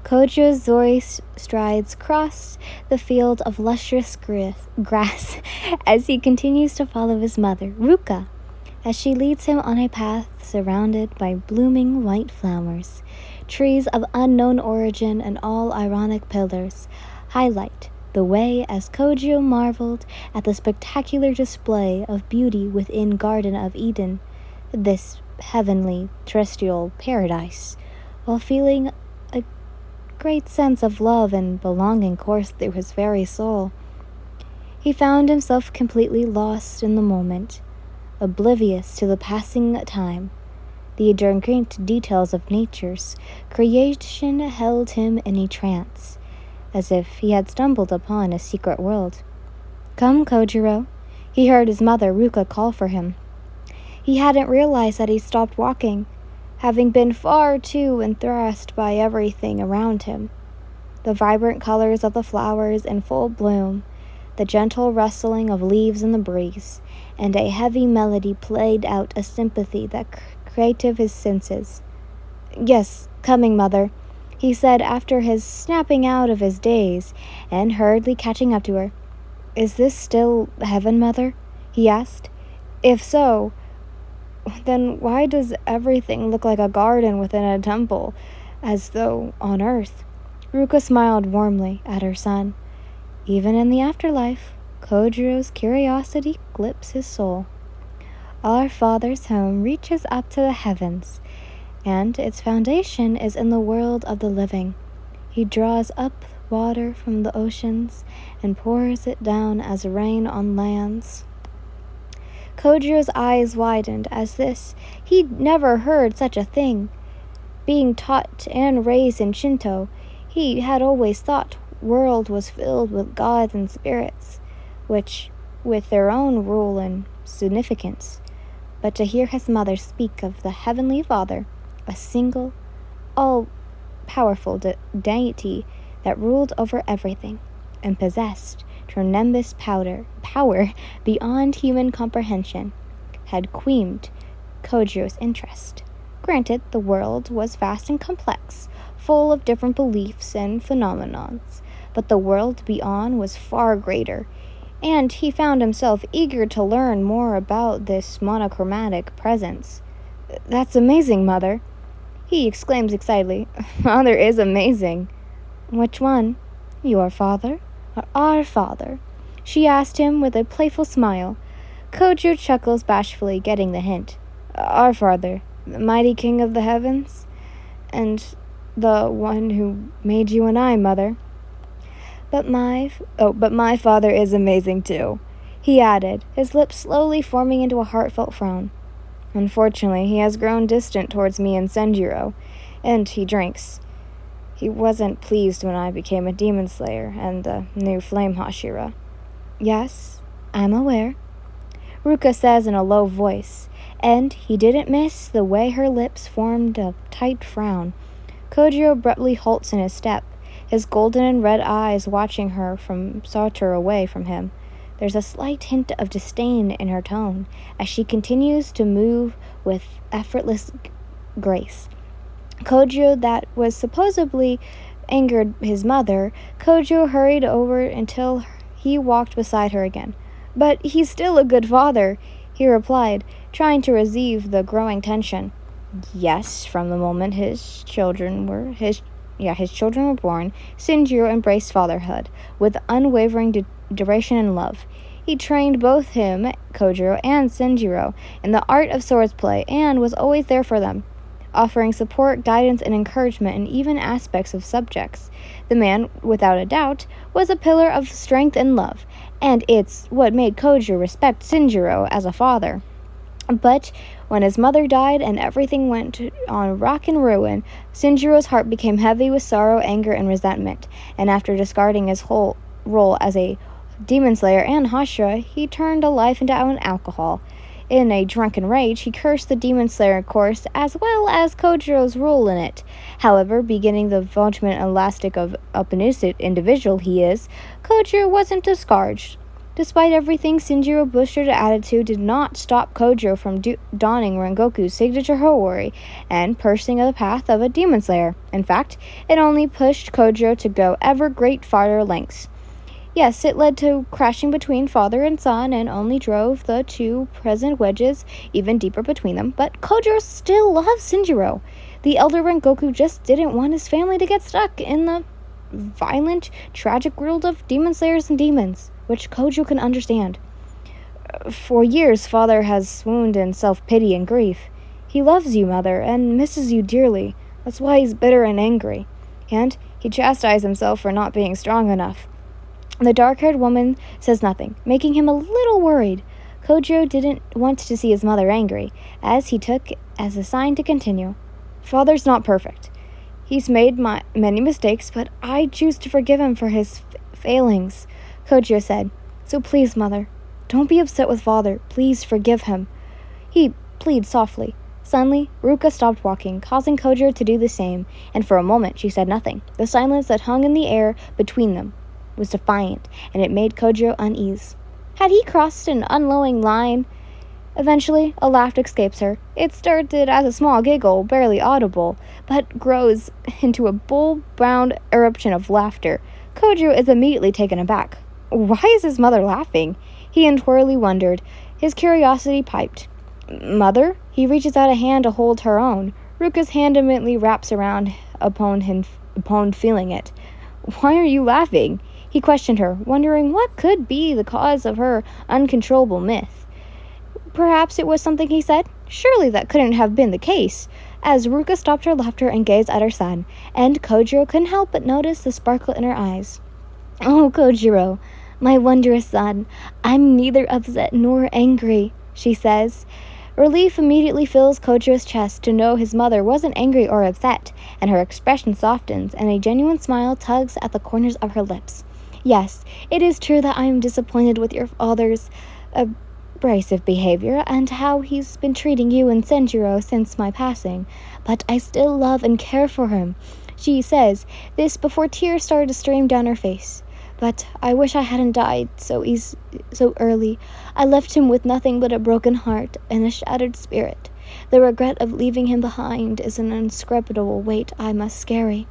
Kojo's Zori strides cross the field of lustrous grass as he continues to follow his mother, Ruka, as she leads him on a path surrounded by blooming white flowers. Trees of unknown origin and all ironic pillars highlight the way as Kojo marveled at the spectacular display of beauty within Garden of Eden, this heavenly terrestrial paradise, while feeling a great sense of love and belonging course through his very soul. He found himself completely lost in the moment, oblivious to the passing time. The intricate details of nature's creation held him in a trance, as if he had stumbled upon a secret world. "Come, Kojiro," he heard his mother, Ruka, call for him. He hadn't realized that he stopped walking, having been far too entranced by everything around him. The vibrant colors of the flowers in full bloom, the gentle rustling of leaves in the breeze, and a heavy melody played out a sympathy that created his senses. "Yes, coming, mother," he said after his snapping out of his daze, and hurriedly catching up to her. "Is this still heaven, mother?" he asked. "If so, then why does everything look like a garden within a temple, as though on earth?" Ruka smiled warmly at her son. Even in the afterlife, Kojiro's curiosity grips his soul. Our Father's home reaches up to the heavens, and its foundation is in the world of the living. He draws up water from the oceans and pours it down as rain on lands. Kojiro's eyes widened as this. He'd never heard such a thing. Being taught and raised in Shinto, he had always thought world was filled with gods and spirits, which with their own rule and significance. But to hear his mother speak of the Heavenly Father, a single, all-powerful deity that ruled over everything and possessed tremendous power beyond human comprehension, had queamed Kojiro's interest. Granted, the world was vast and complex, full of different beliefs and phenomena, but the world beyond was far greater, and he found himself eager to learn more about this monochromatic presence. "That's amazing, Mother," he exclaims excitedly. "Father is amazing." "Which one? Your father or our Father?" she asked him with a playful smile. Kojo chuckles bashfully, getting the hint. "Our Father, the mighty King of the heavens, and the one who made you and I, Mother." But my father is amazing too," he added, his lips slowly forming into a heartfelt frown. "Unfortunately, he has grown distant towards me and Senjiro, and he drinks. He wasn't pleased when I became a demon slayer and the new flame hashira." "Yes, I'm aware," Ruka says in a low voice, and he didn't miss the way her lips formed a tight frown. Kojiro abruptly halts in his step, his golden and red eyes watching her saunter away from him. There's a slight hint of disdain in her tone as she continues to move with effortless grace. Kojo, that was supposedly angered his mother, Kojo hurried over until he walked beside her again. "But he's still a good father," he replied, trying to relieve the growing tension. "Yes, from the moment his children were born, Senjiro embraced fatherhood with unwavering duration and love. He trained both him, Kojiro, and Senjiro in the art of swordsplay and was always there for them, offering support, guidance, and encouragement in even aspects of subjects. The man, without a doubt, was a pillar of strength and love, and it's what made Kojiro respect Senjiro as a father. But when his mother died and everything went on rock and ruin, Senjiro's heart became heavy with sorrow, anger, and resentment, and after discarding his whole role as a demon slayer and hashira, he turned a life into alcohol. In a drunken rage, he cursed the demon slayer course as well as Kojiro's role in it. However, beginning the vengeful elastic of opinionated individual he is, Kojiro wasn't discouraged. Despite everything, Shinjiro boosted attitude did not stop Kojo from donning Rengoku's signature Howari and pursuing the path of a demon slayer. In fact, it only pushed Kojo to go ever great farther lengths. Yes, it led to crashing between father and son and only drove the two present wedges even deeper between them, but Kojo still loves Shinjiro. The elder Rengoku just didn't want his family to get stuck in the violent, tragic world of demon slayers and demons, which Kojo can understand. For years, father has swooned in self-pity and grief. He loves you, mother, and misses you dearly. That's why he's bitter and angry. And he chastised himself for not being strong enough. The dark-haired woman says nothing, making him a little worried. Kojo didn't want to see his mother angry, as he took as a sign to continue. Father's not perfect. He's made many mistakes, but I choose to forgive him for his failings, Kojo said. So please, mother, don't be upset with father. Please forgive him. He pleaded softly. Suddenly, Ruka stopped walking, causing Kojo to do the same, and for a moment she said nothing. The silence that hung in the air between them was defiant, and it made Kojo uneasy. Had he crossed an unknowing line? Eventually, a laugh escapes her. It started as a small giggle, barely audible, but grows into a bull-brown eruption of laughter. Kojo is immediately taken aback. Why is his mother laughing? He inwardly wondered. His curiosity piped. Mother? He reaches out a hand to hold her own. Ruka's hand immediately wraps around upon feeling it. Why are you laughing? He questioned her, wondering what could be the cause of her uncontrollable mirth. Perhaps it was something he said? Surely that couldn't have been the case. As Ruka stopped her laughter and gazed at her son, and Kojiro couldn't help but notice the sparkle in her eyes. Oh, Kojiro, my wondrous son, I'm neither upset nor angry, she says. Relief immediately fills Kojiro's chest to know his mother wasn't angry or upset, and her expression softens, and a genuine smile tugs at the corners of her lips. Yes, it is true that I am disappointed with your father's abrasive behavior and how he's been treating you and Senjiro since my passing, but I still love and care for him. She says this before tears started to stream down her face. But I wish I hadn't died so early. I left him with nothing but a broken heart and a shattered spirit. The regret of leaving him behind is an inscrutable weight I must carry.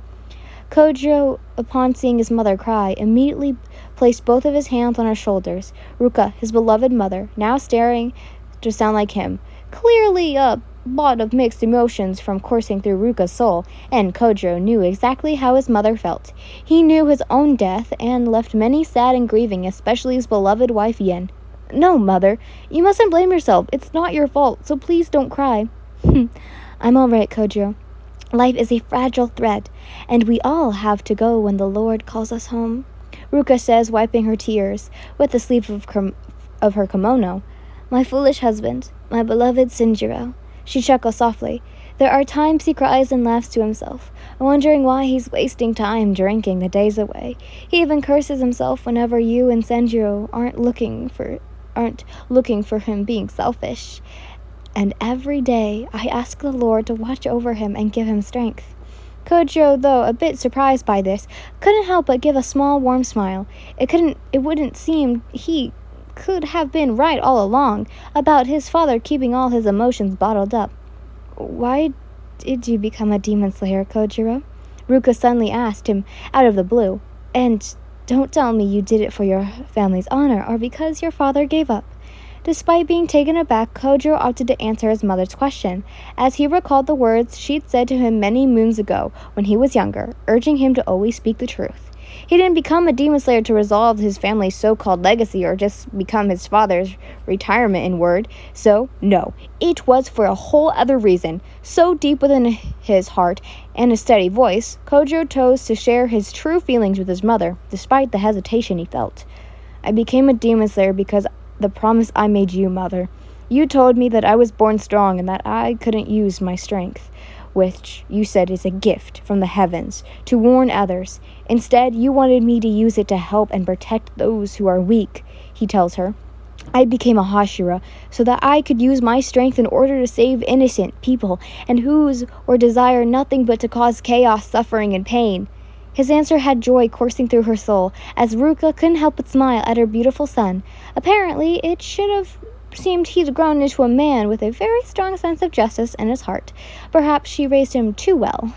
Kojiro, upon seeing his mother cry, immediately placed both of his hands on her shoulders. Ruka, his beloved mother, now staring to sound like him, clearly a lot of mixed emotions from coursing through Ruka's soul, and Kojiro knew exactly how his mother felt. He knew his own death and left many sad and grieving, especially his beloved wife Yen. No, mother, you mustn't blame yourself. It's not your fault, so please don't cry. I'm all right, Kojiro. Life is a fragile thread, and we all have to go when the Lord calls us home, Ruka says, wiping her tears with the sleeve of her kimono. My foolish husband, my beloved Shinjiro. She chuckles softly. There are times he cries and laughs to himself, wondering why he's wasting time drinking the days away. He even curses himself whenever you and Senjiro aren't looking for him being selfish. And every day I ask the Lord to watch over him and give him strength. Kojiro, though a bit surprised by this, couldn't help but give a small warm smile. It wouldn't seem he could have been right all along about his father keeping all his emotions bottled up. Why did you become a demon slayer, Kojiro? Ruka suddenly asked him out of the blue. And don't tell me you did it for your family's honor or because your father gave up. Despite being taken aback, Kojiro opted to answer his mother's question, as he recalled the words she'd said to him many moons ago when he was younger, urging him to always speak the truth. He didn't become a demon slayer to resolve his family's so-called legacy or just become his father's retirement in word. So, no, it was for a whole other reason. So deep within his heart and a steady voice, Kojiro chose to share his true feelings with his mother, despite the hesitation he felt. I became a demon slayer because the promise I made you, mother. You told me that I was born strong and that I couldn't use my strength, which you said is a gift from the heavens, to warn others. Instead, you wanted me to use it to help and protect those who are weak, he tells her. I became a hashira so that I could use my strength in order to save innocent people and whose or desire nothing but to cause chaos, suffering, and pain. His answer had joy coursing through her soul, as Ruka couldn't help but smile at her beautiful son. Apparently, it should have seemed he'd grown into a man with a very strong sense of justice in his heart. Perhaps she raised him too well.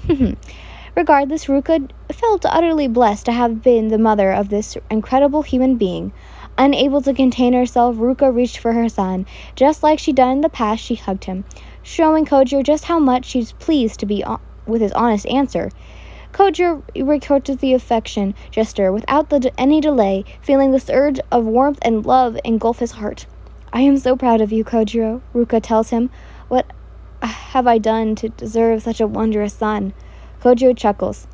Regardless, Ruka felt utterly blessed to have been the mother of this incredible human being. Unable to contain herself, Ruka reached for her son. Just like she'd done in the past, she hugged him, showing Kojiro just how much she's pleased to be with his honest answer. Kojiro retorted the affection gesture without any delay, feeling the surge of warmth and love engulf his heart. "I am so proud of you, Kojiro," Ruka tells him. "What have I done to deserve such a wondrous son?" Kojiro chuckles.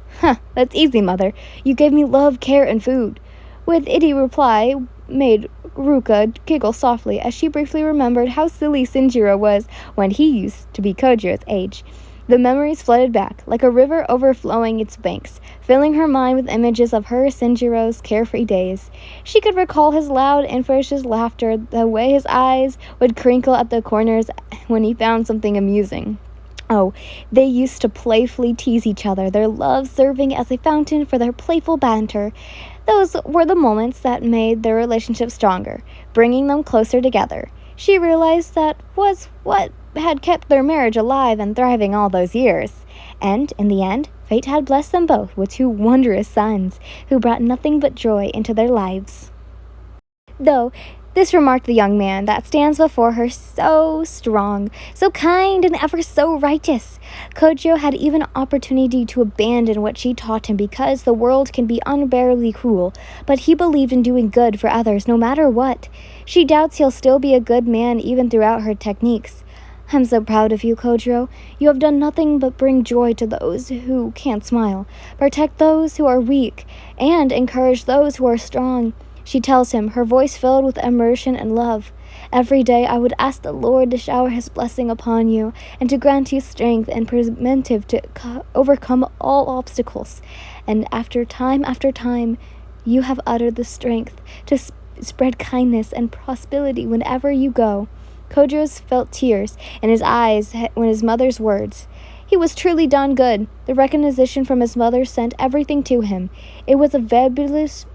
That's easy, mother. You gave me love, care, and food." With itty reply made Ruka giggle softly as she briefly remembered how silly Shinjiro was when he used to be Kojiro's age. The memories flooded back, like a river overflowing its banks, filling her mind with images of her Shinjiro's carefree days. She could recall his loud, infectious laughter, the way his eyes would crinkle at the corners when he found something amusing. Oh, they used to playfully tease each other, their love serving as a fountain for their playful banter. Those were the moments that made their relationship stronger, bringing them closer together. She realized that was what had kept their marriage alive and thriving all those years. And, in the end, fate had blessed them both with two wondrous sons who brought nothing but joy into their lives. Though, this remarked the young man that stands before her so strong, so kind, and ever so righteous. Kojiro had even opportunity to abandon what she taught him because the world can be unbearably cruel, but he believed in doing good for others no matter what. She doubts he'll still be a good man even throughout her techniques. "I'm so proud of you, Kojiro. You have done nothing but bring joy to those who can't smile, protect those who are weak, and encourage those who are strong," she tells him, her voice filled with immersion and love. "Every day I would ask the Lord to shower his blessing upon you and to grant you strength and perspective to overcome all obstacles. And after time, you have uttered the strength to spread kindness and prosperity whenever you go." Kojiro felt tears in his eyes when his mother's words. He was truly done good. The recognition from his mother sent everything to him. It was fabulous,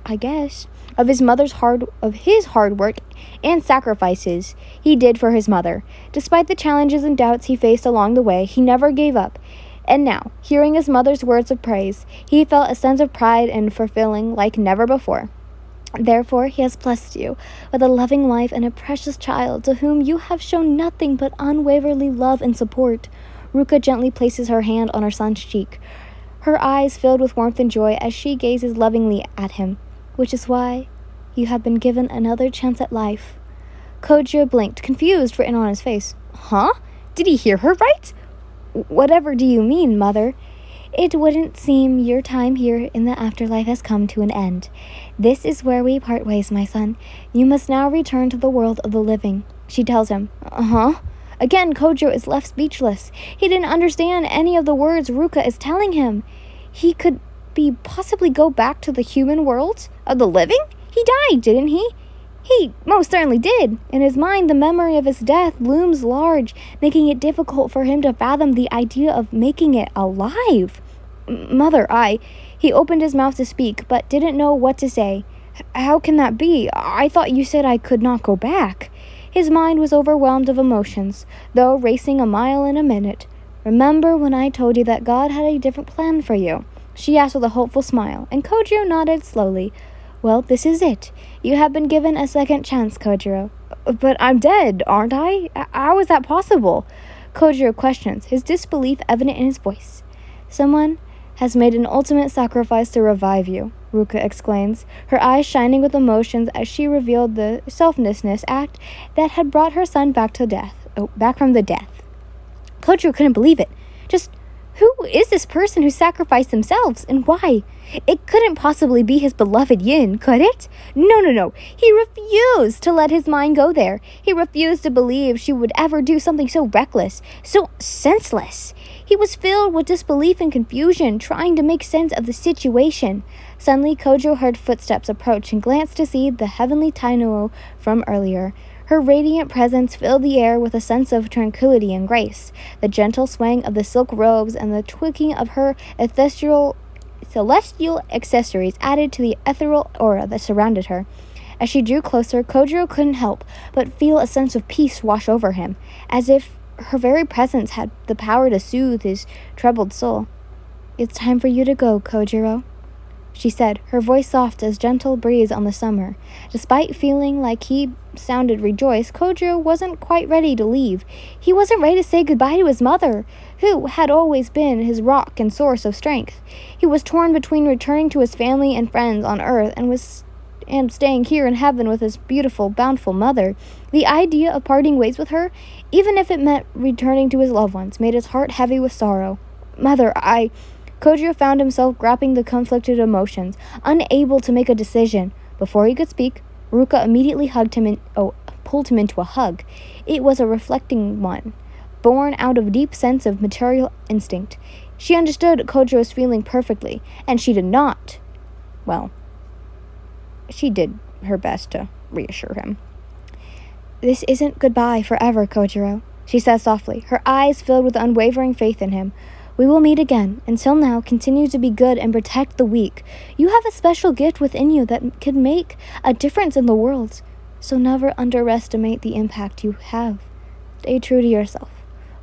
I guess, of his hard work and sacrifices he did for his mother. Despite the challenges and doubts he faced along the way, he never gave up. And now, hearing his mother's words of praise, he felt a sense of pride and fulfilling like never before. "Therefore, he has blessed you with a loving wife and a precious child to whom you have shown nothing but unwaveringly love and support." Ruka gently places her hand on her son's cheek, her eyes filled with warmth and joy as she gazes lovingly at him. "Which is why you have been given another chance at life." Kojiro blinked, confused written on his face. "Huh? Did he hear her right?" "Whatever do you mean, mother?" "It wouldn't seem your time here in the afterlife has come to an end. This is where we part ways, my son. You must now return to the world of the living," she tells him. "Uh-huh." Again, Kojiro is left speechless. He didn't understand any of the words Ruka is telling him. He could possibly go back to the human world of the living? He died, didn't he? He most certainly did. In his mind, the memory of his death looms large, making it difficult for him to fathom the idea of making it alive. "Mother, He opened his mouth to speak, but didn't know what to say. "How can that be? I thought you said I could not go back." His mind was overwhelmed of emotions, though racing a mile in a minute. "Remember when I told you that God had a different plan for you?" she asked with a hopeful smile, and Kojiro nodded slowly. "Well, this is it. You have been given a second chance, Kojiro." "But I'm dead, aren't I? How is that possible?" Kojiro questions, his disbelief evident in his voice. "Someone has made an ultimate sacrifice to revive you," Ruka exclaims, her eyes shining with emotions as she revealed the selflessness act that had brought her son back from the death. Kojiro couldn't believe it. Just who is this person who sacrificed themselves, and why? It couldn't possibly be his beloved Yin, could it? No. He refused to let his mind go there. He refused to believe she would ever do something so reckless, so senseless. He was filled with disbelief and confusion, trying to make sense of the situation. Suddenly, Kojiro heard footsteps approach and glanced to see the heavenly Taino from earlier. Her radiant presence filled the air with a sense of tranquility and grace. The gentle swaying of the silk robes and the twinkling of her celestial accessories added to the ethereal aura that surrounded her. As she drew closer, Kojiro couldn't help but feel a sense of peace wash over him, as if her very presence had the power to soothe his troubled soul. "It's time for you to go, Kojiro," she said, her voice soft as gentle breeze on the summer. Despite feeling like he sounded rejoiced, Kojiro wasn't quite ready to leave. He wasn't ready to say goodbye to his mother, who had always been his rock and source of strength. He was torn between returning to his family and friends on earth and staying here in heaven with his beautiful, bountiful mother. The idea of parting ways with her, even if it meant returning to his loved ones, made his heart heavy with sorrow. Kojiro found himself grappling the conflicted emotions, unable to make a decision. Before he could speak, Ruka immediately pulled him into a hug. It was a reflecting one, born out of a deep sense of maternal instinct. She understood Kojiro's feeling perfectly, and she did not. Well, she did her best to reassure him. "This isn't goodbye forever, Kojiro," she said softly, her eyes filled with unwavering faith in him. "We will meet again. Until now, continue to be good and protect the weak. You have a special gift within you that could make a difference in the world. So never underestimate the impact you have. Stay true to yourself.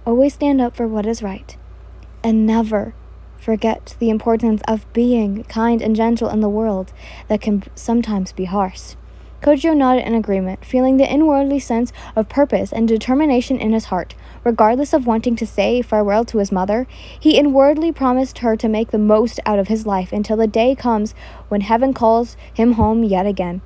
Always stand up for what is right. And never forget the importance of being kind and gentle in the world that can sometimes be harsh." Kojiro nodded in agreement, feeling the inwardly sense of purpose and determination in his heart. Regardless of wanting to say farewell to his mother, he inwardly promised her to make the most out of his life until the day comes when heaven calls him home yet again.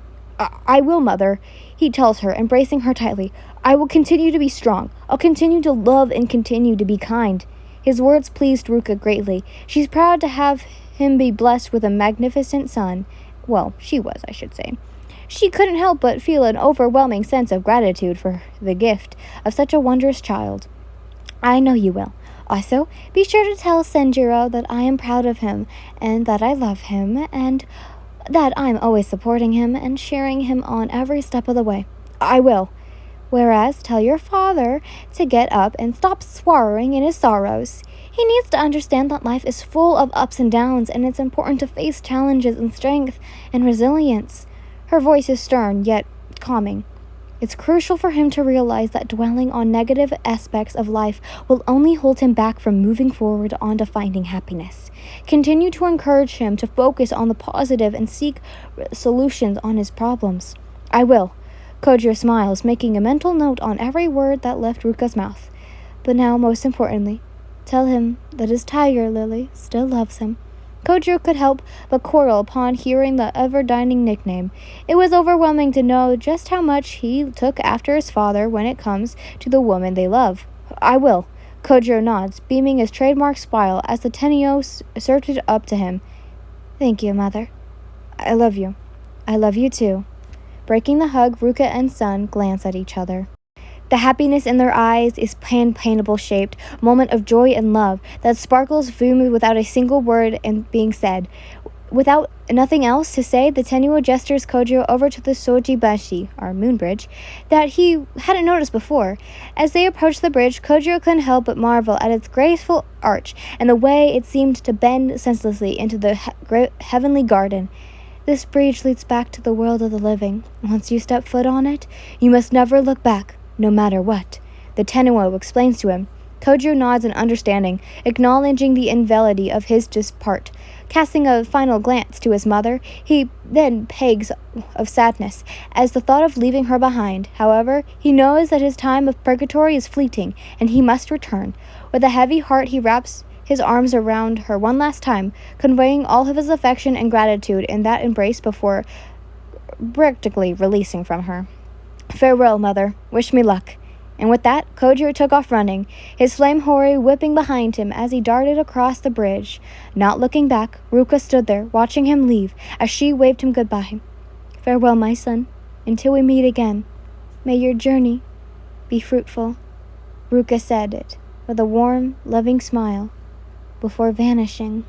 I will, mother," he tells her, embracing her tightly. "I will continue to be strong. I'll continue to love and continue to be kind." His words pleased Ruka greatly. She's proud to have him be blessed with a magnificent son. Well, she was, I should say. She couldn't help but feel an overwhelming sense of gratitude for the gift of such a wondrous child. "I know you will. Also, be sure to tell Senjiro that I am proud of him, and that I love him, and that I'm always supporting him and cheering him on every step of the way." "I will." "Whereas, tell your father to get up and stop swarring in his sorrows. He needs to understand that life is full of ups and downs, and it's important to face challenges in strength and resilience." Her voice is stern, yet calming. It's crucial for him to realize that dwelling on negative aspects of life will only hold him back from moving forward on to finding happiness. Continue to encourage him to focus on the positive and seek solutions on his problems. "I will." Kojiro smiles, making a mental note on every word that left Ruka's mouth. "But now, most importantly, tell him that his tiger lily still loves him." Kojiro could help but chortle upon hearing the ever-dining nickname. It was overwhelming to know just how much he took after his father when it comes to the woman they love. "I will." Kojiro nods, beaming his trademark smile as the Tenyo surged up to him. "Thank you, mother. I love you. I love you too." Breaking the hug, Ruka and son glance at each other. The happiness in their eyes is paintable shaped moment of joy and love that sparkles smooth without a single word being said. Without nothing else to say, the Tenyo gestures Kojiro over to the Soji Bashi, our moon bridge, that he hadn't noticed before. As they approached the bridge, Kojiro couldn't help but marvel at its graceful arch and the way it seemed to bend senselessly into the heavenly garden. "This bridge leads back to the world of the living. Once you step foot on it, you must never look back. No matter what," the Tenyo explains to him. Kojiro nods in understanding, acknowledging the invalidity of his depart. Casting a final glance to his mother, he then pegs of sadness as the thought of leaving her behind. However, he knows that his time of purgatory is fleeting, and he must return. With a heavy heart, he wraps his arms around her one last time, conveying all of his affection and gratitude in that embrace before practically releasing from her. "Farewell, mother. Wish me luck." And with that, Kojiro took off running, his flame hori whipping behind him as he darted across the bridge. Not looking back, Ruka stood there, watching him leave, as she waved him goodbye. "Farewell, my son. Until we meet again. May your journey be fruitful." Ruka said it with a warm, loving smile before vanishing.